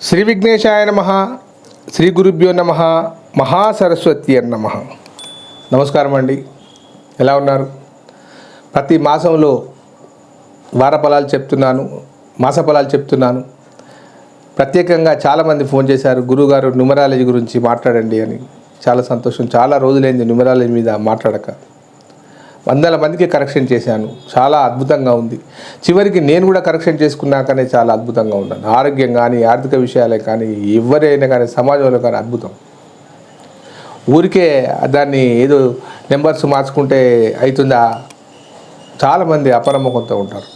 శ్రీ విఘ్నేశాయ నమః. శ్రీ గురుభ్యో నమః. మహాసరస్వతి నమః. నమస్కారం అండి. ఎలా ఉన్నారు? ప్రతి మాసంలో వార ఫలాలు చెప్తున్నాను, మాస ఫలాలు చెప్తున్నాను. ప్రత్యేకంగా చాలామంది ఫోన్ చేశారు, గురువుగారు న్యూమరాలజీ గురించి మాట్లాడండి అని. చాలా సంతోషం. చాలా రోజులైంది న్యూమరాలజీ మీద మాట్లాడక. వందల మందికి కరెక్షన్ చేశాను. చాలా అద్భుతంగా ఉంది. చివరికి నేను కూడా కరెక్షన్ చేసుకున్నాకనే చాలా అద్భుతంగా ఉన్నాను. ఆరోగ్యం కానీ, ఆర్థిక విషయాలే కానీ, ఎవరైనా కానీ, సమాజంలో కానీ అద్భుతం. ఊరికే దాన్ని ఏదో నెంబర్స్ మార్చుకుంటే అవుతుందా? చాలామంది అపనమ్మకంతో ఉంటారు.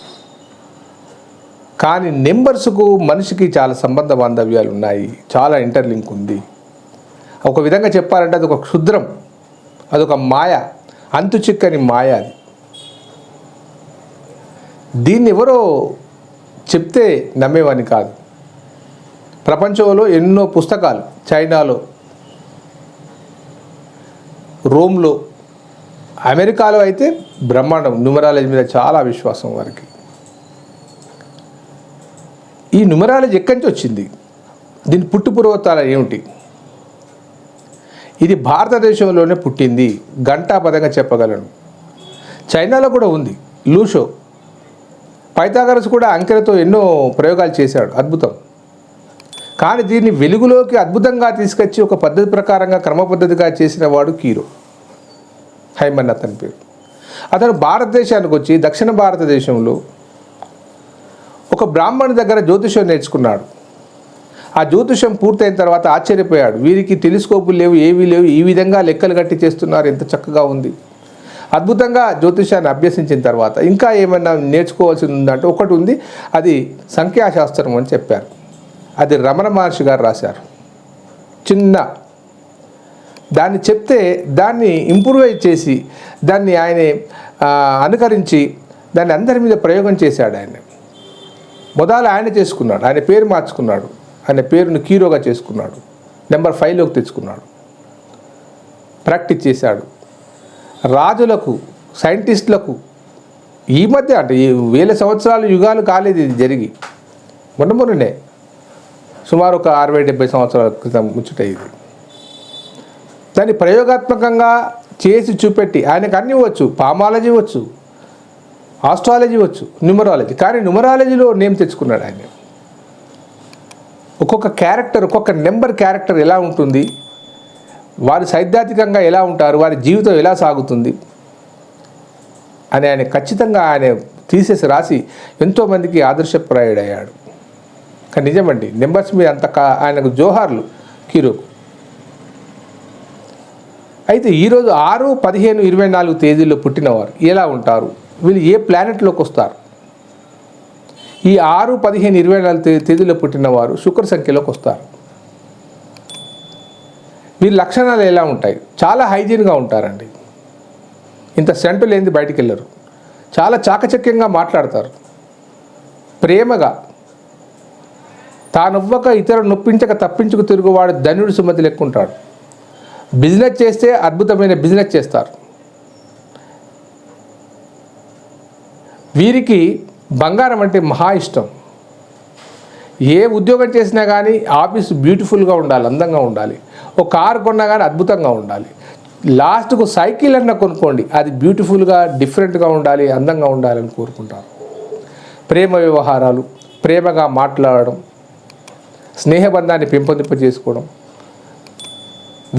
కానీ నెంబర్స్కు మనిషికి చాలా సంబంధ బాంధవ్యాలు ఉన్నాయి. చాలా ఇంటర్లింక్ ఉంది. ఒక విధంగా చెప్పాలంటే అదొక క్షుద్రం, అదొక మాయ, అంతు చిక్కని మాయ. అది దీన్ని ఎవరో చెప్తే నమ్మేవాని కాదు. ప్రపంచంలో ఎన్నో పుస్తకాలు, చైనాలో, రోమ్లో, అమెరికాలో అయితే బ్రహ్మాండం న్యూమరాలజీ మీద చాలా విశ్వాసం వారికి. ఈ న్యూమరాలజీ ఎక్కడి నుంచి వచ్చింది? దీని పుట్టుపూర్వతాలు ఏమిటి? ఇది భారతదేశంలోనే పుట్టింది, ఘంటాపదంగా చెప్పగలను. చైనాలో కూడా ఉంది. లూషో, పైథాగరస్ కూడా అంకెలతో ఎన్నో ప్రయోగాలు చేశాడు, అద్భుతం. కానీ దీన్ని వెలుగులోకి అద్భుతంగా తీసుకొచ్చి ఒక పద్ధతి ప్రకారంగా క్రమ పద్ధతిగా చేసిన వాడు కీరో హైమన్, అతని పేరు. అతను భారతదేశానికి వచ్చి దక్షిణ భారతదేశంలో ఒక బ్రాహ్మణుడి దగ్గర జ్యోతిషం నేర్చుకున్నాడు. ఆ జ్యోతిషం పూర్తయిన తర్వాత ఆశ్చర్యపోయాడు. వీరికి టెలిస్కోపులు లేవు, ఏవీ లేవు, ఈ విధంగా లెక్కలు కట్టి చేస్తున్నారు, ఎంత చక్కగా ఉంది. అద్భుతంగా జ్యోతిషాన్ని అభ్యసించిన తర్వాత ఇంకా ఏమన్నా నేర్చుకోవాల్సింది ఉందంటే ఒకటి ఉంది, అది సంఖ్యాశాస్త్రం అని చెప్పారు. అది రమణ మహర్షి గారు రాశారు. చిన్న దాన్ని చెప్తే దాన్ని ఇంప్రూవైజ్ చేసి దాన్ని ఆయన అనుకరించి దాన్ని అందరి మీద ప్రయోగం చేశాడు. ఆయన మొదలు ఆయన చేసుకున్నాడు, ఆయన పేరు మార్చుకున్నాడు, ఆయన పేరును కీరోగా చేసుకున్నాడు, నెంబర్ 5లోకి తెచ్చుకున్నాడు, ప్రాక్టీస్ చేశాడు. రాజులకు, సైంటిస్టులకు ఈ మధ్య అంటే ఈ 1000 సంవత్సరాలు యుగాలు కాలేదు ఇది జరిగి, మొన్ననే సుమారు ఒక 60-70 సంవత్సరాల క్రితం ముచ్చట ఇది. దాన్ని ప్రయోగాత్మకంగా చేసి చూపెట్టి ఆయనకు అన్నీ వచ్చు, పామాలజీ వచ్చు, ఆస్ట్రాలజీ వచ్చు, న్యూమరాలజీ. కానీ న్యూమరాలజీలో నేమ్ తెచ్చుకున్నాడు ఆయన. ఒక్కొక్క క్యారెక్టర్, ఒక్కొక్క నెంబర్ క్యారెక్టర్ ఎలా ఉంటుంది, వారు సైద్ధాంతికంగా ఎలా ఉంటారు, వారి జీవితం ఎలా సాగుతుంది అని ఆయన ఖచ్చితంగా ఆయన తీసేసి రాసి ఎంతోమందికి ఆదర్శప్రాయుడయ్యాడు. కానీ నిజమండి, నెంబర్స్ మీద అంత ఆయనకు జోహార్లు కీరోకు. అయితే ఈరోజు 6, 15, 24 తేదీల్లో పుట్టినవారు ఎలా ఉంటారు, వీళ్ళు ఏ ప్లానెట్లోకి వస్తారు? ఈ 6, 15, 24 తేదీలో పుట్టినవారు శుక్ర సంఖ్యలోకి వస్తారు. వీరి లక్షణాలు ఎలా ఉంటాయి? చాలా హైజీన్గా ఉంటారండి. ఇంత సెంటు లేనిది బయటికి వెళ్ళరు. చాలా చాకచక్యంగా మాట్లాడతారు. ప్రేమగా, తానొవ్వక ఇతరులు నొప్పించక తప్పించుకు తిరుగువాడు ధనుడు సుమతి లెక్క ఉంటాడు. బిజినెస్ చేస్తే అద్భుతమైన బిజినెస్ చేస్తారు. వీరికి బంగారం అంటే మహా ఇష్టం. ఏ ఉద్యోగం చేసినా కానీ ఆఫీస్ బ్యూటిఫుల్గా ఉండాలి, అందంగా ఉండాలి. ఒక కారు కొన్నా కానీ అద్భుతంగా ఉండాలి. లాస్ట్కు సైకిల్ అన్న కొనుక్కోండి, అది బ్యూటిఫుల్గా, డిఫరెంట్గా ఉండాలి, అందంగా ఉండాలని కోరుకుంటారు. ప్రేమ వ్యవహారాలు, ప్రేమగా మాట్లాడడం, స్నేహబంధాన్ని పెంపొందింపజేసుకోవడం,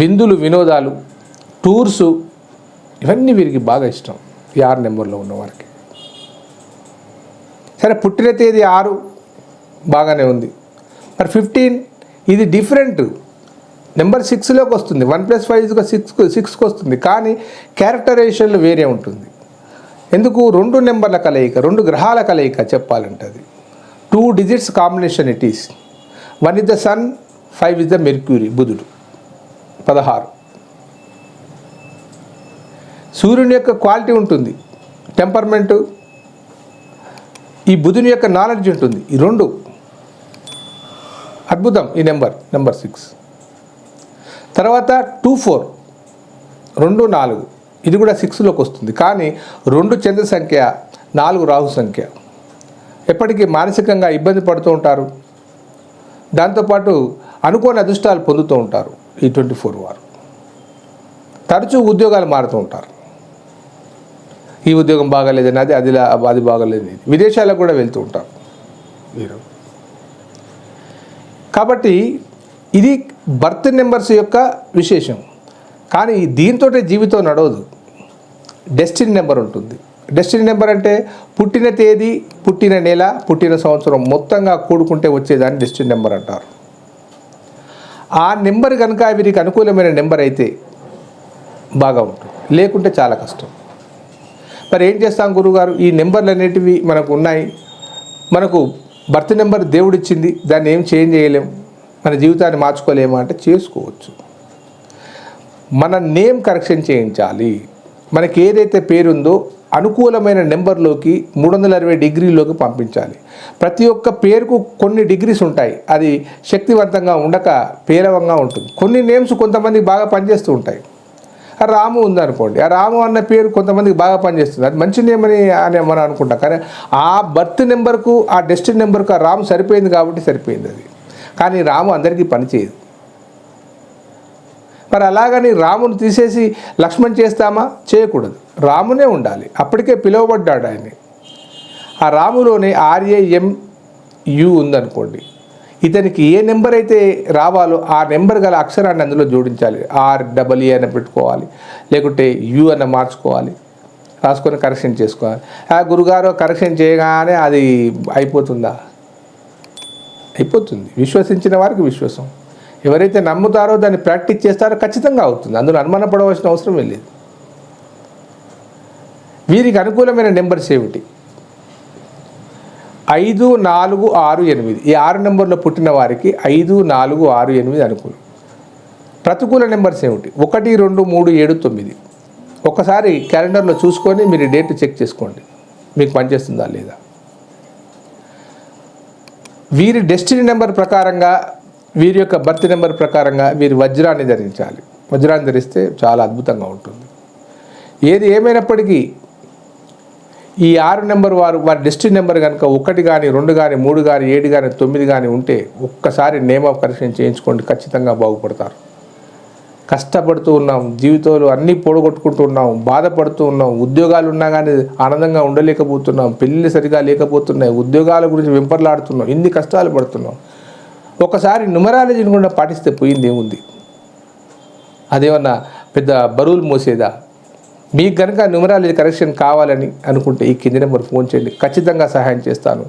విందులు, వినోదాలు, టూర్సు, ఇవన్నీ వీరికి బాగా ఇష్టం. ఈ 6 నెంబర్లో ఉన్నవారికి. సరే, పుట్టిన తేదీ 6 బాగానే ఉంది. మరి 15 ఇది డిఫరెంట్. నెంబర్ 6లోకి వస్తుంది. 1 + 5 6కి వస్తుంది. కానీ క్యారెక్టరైజేషన్లో వేరే ఉంటుంది. ఎందుకు? 2 నెంబర్ల కలయిక, 2 గ్రహాల కలయిక చెప్పాలంటే అది 2 digits combination it is. 1 is the sun, 5 is the Mercury, బుధుడు. 16. సూర్యుని యొక్క క్వాలిటీ ఉంటుంది, టెంపర్మెంటు. ఈ బుధుని యొక్క నాలెడ్జ్ ఉంటుంది. ఈ 2 అద్భుతం. ఈ నెంబర్ 6. తర్వాత 2, 4, 2, 4 ఇది కూడా 6లోకి వస్తుంది. కానీ 2 చంద్ర సంఖ్య, 4 రాహు సంఖ్య. ఎప్పటికీ మానసికంగా ఇబ్బంది పడుతూ ఉంటారు. దాంతోపాటు అనుకోని అదృష్టాలు పొందుతూ ఉంటారు ఈ 24 వారు. తరచూ ఉద్యోగాలు మారుతూ ఉంటారు. ఈ ఉద్యోగం బాగాలేదని అది బాగాలేదని విదేశాలకు కూడా వెళ్తూ ఉంటారు వీరు. కాబట్టి ఇది బర్త్ నెంబర్స్ యొక్క విశేషం. కానీ దీంతో జీవితం నడవదు. డెస్టినీ నెంబర్ ఉంటుంది. డెస్టినీ నెంబర్ అంటే పుట్టిన తేదీ, పుట్టిన నెల, పుట్టిన సంవత్సరం మొత్తంగా కూడుకుంటే వచ్చేదాన్ని డెస్టినీ నెంబర్ అంటారు. ఆ నెంబర్ కనుక వీరికి అనుకూలమైన నెంబర్ అయితే బాగా ఉంటుంది, లేకుంటే చాలా కష్టం. మరి ఏం చేస్తాం గురువుగారు? ఈ నెంబర్లు అనేటివి మనకు ఉన్నాయి, మనకు బర్త్ నెంబర్ దేవుడిచ్చింది, దాన్ని ఏం చేంజ్ చేయలేం, మన జీవితాన్ని మార్చుకోలేమా అంటే చేసుకోవచ్చు. మన నేమ్ కరెక్షన్ చేయించాలి. మనకి ఏదైతే పేరుందో అనుకూలమైన నెంబర్లోకి 360 డిగ్రీలోకి పంపించాలి. ప్రతి ఒక్క పేరుకు కొన్ని డిగ్రీస్ ఉంటాయి. అది శక్తివంతంగా ఉండక పేలవంగా ఉంటుంది. కొన్ని నేమ్స్ కొంతమందికి బాగా పనిచేస్తూ ఉంటాయి. ఆ రాము ఉందనుకోండి, ఆ రాము అన్న పేరు కొంతమందికి బాగా పనిచేస్తుంది, అది మంచి నేమ్ అని మనం అనుకుంటాం. కానీ ఆ బర్త్ నెంబర్కు, ఆ డెస్టినీ నెంబర్కు ఆ రాము సరిపోయింది కాబట్టి సరిపోయింది అది. కానీ రాము అందరికీ పనిచేయదు. మరి అలాగని రామును తీసేసి లక్ష్మణ్ చేస్తామా? చేయకూడదు. రామునే ఉండాలి. అప్పటికే పిలువబడ్డాడు ఆయన. ఆ రాములోనే RAMU ఉందనుకోండి, ఇతనికి ఏ నెంబర్ అయితే రావాలో ఆ నెంబర్ గల అక్షరాన్ని అందులో జోడించాలి. REE అని పెట్టుకోవాలి, లేకుంటే U అన్న మార్చుకోవాలి, రాసుకొని కరెక్షన్ చేసుకోవాలి. ఆ గురుగారు కరెక్షన్ చేయగానే అది అయిపోతుందా? అయిపోతుంది. విశ్వసించిన వారికి విశ్వాసం. ఎవరైతే నమ్ముతారో దాన్ని ప్రాక్టీస్ చేస్తారో ఖచ్చితంగా అవుతుంది. అందులో అనుమానపడవలసిన అవసరం లేదు. వీరికి అనుకూలమైన నెంబర్స్ ఏమిటి? 5, 4, 6, 8. ఈ 6 నెంబర్లో పుట్టిన వారికి 5, 4, 6, 8 అనుకూలం. ప్రతికూల నెంబర్స్ ఏమిటి? 1, 2, 3, 7, 9. ఒకసారి క్యాలెండర్లో చూసుకొని మీరు డేట్ చెక్ చేసుకోండి, మీకు పనిచేస్తుందా లేదా. వీరి డెస్టినీ నెంబర్ ప్రకారంగా, వీరి యొక్క బర్త్ నెంబర్ ప్రకారంగా వీరి వజ్రాన్ని ధరించాలి. వజ్రాన్ని ధరిస్తే చాలా అద్భుతంగా ఉంటుంది. ఏది ఏమైనప్పటికీ ఈ 6 నెంబర్ వారి డెస్టినీ నెంబర్ కనుక 1 కానీ 2 కానీ 3 కానీ 7 కానీ 9 కానీ ఉంటే ఒక్కసారి నేమ్ ఆఫ్ కరెక్షన్ చేయించుకోండి, ఖచ్చితంగా బాగుపడతారు. కష్టపడుతూ ఉన్నాం, జీవితంలో అన్నీ పొడగొట్టుకుంటూ ఉన్నాం, బాధపడుతూ ఉన్నాం, ఉద్యోగాలు ఉన్నా కానీ ఆనందంగా ఉండలేకపోతున్నాం, పెళ్ళిళ్ళు సరిగా లేకపోతున్నాయి, ఉద్యోగాల గురించి వెంపర్లాడుతున్నాం, ఇన్ని కష్టాలు పడుతున్నాం. ఒకసారి న్యూమరాలజీని కూడా పాటిస్తే పోయింది ఏముంది? అదేమన్నా పెద్ద బరువులు మోసేదా? మీకు కనుక న్యూమరాలజీ కరెక్షన్ కావాలని అనుకుంటే ఈ కింది నెంబర్ ఫోన్ చేయండి, ఖచ్చితంగా సహాయం చేస్తాను.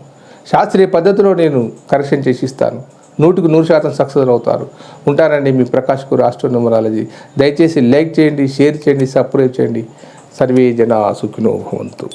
శాస్త్రీయ పద్ధతిలో నేను కరెక్షన్ చేసి ఇస్తాను. 100% సక్సెస్ అవుతారు. ఉంటానండి మీ ప్రకాష్ గురు ఆస్ట్రో న్యూమరాలజీ. దయచేసి లైక్ చేయండి, షేర్ చేయండి, సబ్స్క్రైబ్ చేయండి. సర్వే జనా సుఖినో భవంతు.